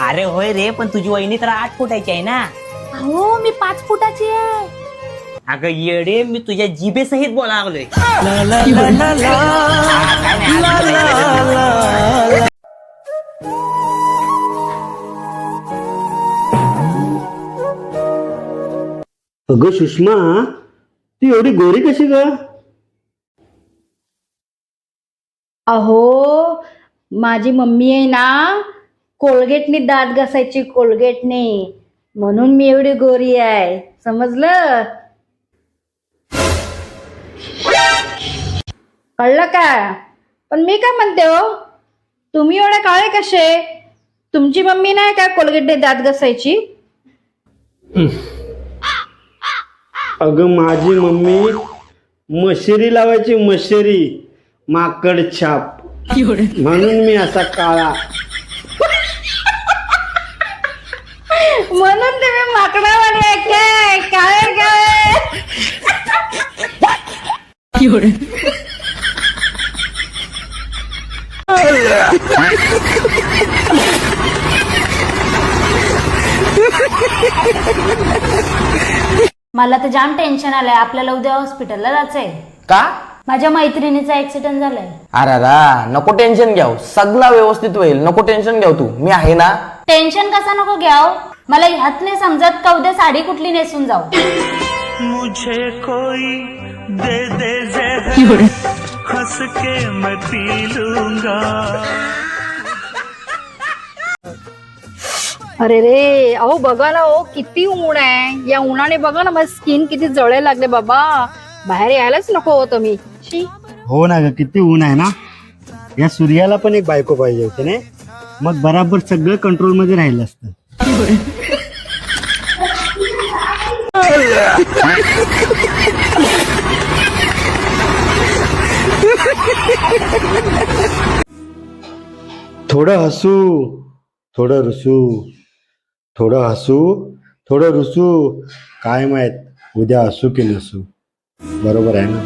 अरे होय रे, पण तुझी वहिनी तर 8 फुटाची आहे ना. अहो मी 5 फुटाची आहे. अगं येडे, मी तुझ्या जिभेसहित बोला लागलोय. अगं सुषमा, ती एवढी गोरी कशी ग? अहो माझी मम्मी आहे ना, कोलगेटनी दात घासायची, कोलगेटने, म्हणून मी एवढी गोरी आहे, समजलं? कळलं का? पण मी काय म्हणते हो, तुम्ही एवढे काळे कसे? तुमची मम्मी नाही का कोलगेटने दात घासायची? अगं माझी मम्मी मशेरी लावायची, मशेरी, माकड छाप, म्हणून मी असा काळा. म्हणून तुम्ही माकडावाले आहे काय? काळे काळे. मला तर जाम टेन्शन आलंय. आपल्याला उद्या हॉस्पिटलला जायचंय. का? माझ्या मैत्रिणीचा ऍक्सिडेंट झालाय. अरे नको टेन्शन घ्याव, सगळं व्यवस्थित होईल. नको टेन्शन घ्याव, तू मी आहे ना. टेन्शन कसा नको घ्याव? मला ह्यात नाही समजत का उद्या साडी कुठली नेसून जाऊ. मुझे कोई दे दे जहर, हंस के मैं पी लूंगा. अरे रे, अहो बघा ना, हो किती ऊन आहे. या उन्हाने बघा ना, माझी स्किन किती जळायला लागले बाबा. बाहेर यायलाच नको होतं मी. हो ना ग, किती ऊन आहे ना. या सूर्याला पण एक बायको पाहिजे होती ना, मग बराबर सगळं कंट्रोल मध्ये राहिलं असतं. थोडं हसू, थोडं रुसू, थोडं हसू, थोडं रुसू, काय माहित उद्या हसू की नसू. बरोबर आहे ना.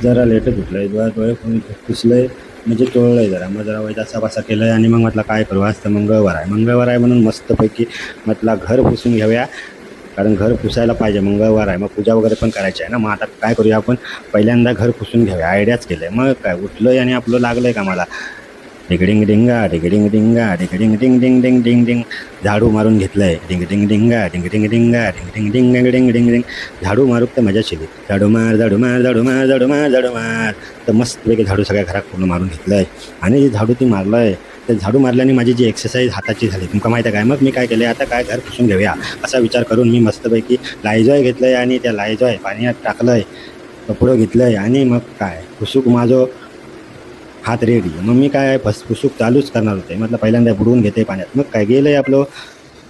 जरा लेटच उठलंय, डोळे पुसलंय, म्हणजे टोळलंय जरा. मग जरा वाईट असा बसा केलंय आणि मग म्हटलं काय करू, आज तर मंगळवार आहे. मंगळवार आहे म्हणून मस्तपैकी म्हटलं घर पुसून घेऊया, कारण घर पुसायला पाहिजे. मंगळवार आहे, मग पूजा वगैरे पण करायची आहे ना. मग आता काय करूया आपण, पहिल्यांदा घर पुसून घेऊया. आयडियाच केलंय. मग काय उठलंय आणि आपलं लागलंय का मला डिंगडिंग डिंगा डिंगडिंग डिंगा डिंगडिंग डिंग डिंग डिंग डिंग डिंग. झाडू मारून घेतलंय. डिंगडिंग डिंगा डिंगडिंग डिंगा डिंगडिंग डिंग डिंग डिंग डिंग डिंग. झाडू मारू तर मजा शिली. झाडू मार झाडू मार झाडू मार झाडू मार झाडू मार. तर मस्तपैकी झाडू सगळ्या घरात पूर्ण मारून घेतलंय. आणि जे झाडू ती मारलंय, तर झाडू मारल्याने माझी जी एक्सरसाइज हाताची झाली तुमका माहिती आहे काय. मग मी काय केलं, आता काय घर पुसून घेऊया असा विचार करून मी मस्तपैकी लायजॉय घेतलंय आणि त्या लायजॉय पाण्यात टाकलंय, कपडं घेतलंय आणि मग काय पुसूक माझं हात रेडी. मग मी काय पुसूक चालूच करणार होते. म्हटलं पहिल्यांदा बुडवून घेते पाण्यात. मग काय गेलंय आपलं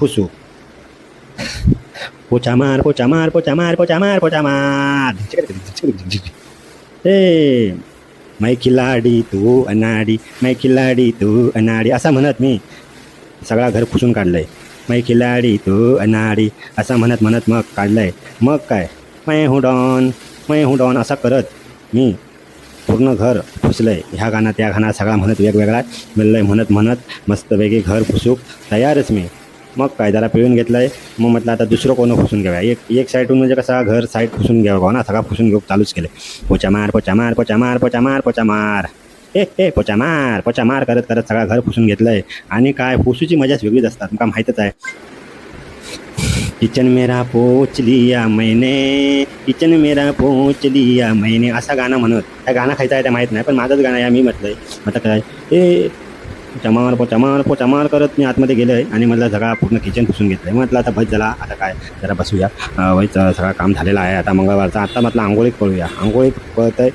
पुसूक. पोचा मार पोचा मार पोचा मार पोचा मार पोचा मार. ए मै खिलाडी तू अनाडी, मै खिलाडी तू अनाडी असा म्हणत मी सगळा घर पुसून काढलंय. मै खिलाडी तू अनाडी असं म्हणत म्हणत मग काढलंय. मग काय मै हूँ डॉन असा करत मी पूर्ण घर पुसलंय. ह्या गाणं त्या गाणं सगळा म्हणत वेगवेगळा मिळलंय म्हणत म्हणत मस्तपैकी घर पुसूक तयारच मी. मग काय जरा पिळून घेतलंय. मग म्हटलं आता दुसरं कोणं पुसून घ्यावं. एक साईडून म्हणजे कसा घर साईड पुसून घ्यावं ना, सगळा पुसून घेऊ चालूच केलं. पोचा मार पोचा मार पोचा मार पोचा मार पोचा मार. पोचा मार करत करत सगळा घर पुसून घेतलंय. आणि काय पुसूची मजाच वेगळीच असतात, तुमका माहीतच आहे. किचन मेरा पोच लिया मैंने, किचन मेरा पोच लिया मैंने असं गाणं म्हणत. त्या गाणं खायचं आहे त्या माहीत नाही, पण माझंच गाणं आहे. मी म्हटलंय आता काय पोचामार करत मी आतमध्ये गेलो आहे आणि म्हटलं सगळा पूर्ण किचन पुसून घेतलं आहे. म्हटलं आता बस झाला, आता काय जरा बसूया. वाईचं सगळं काम झालेलं आहे आता मंगळवारचा. आता म्हटलं आंघोळीत पळूया. आंघोळीत पळत आहे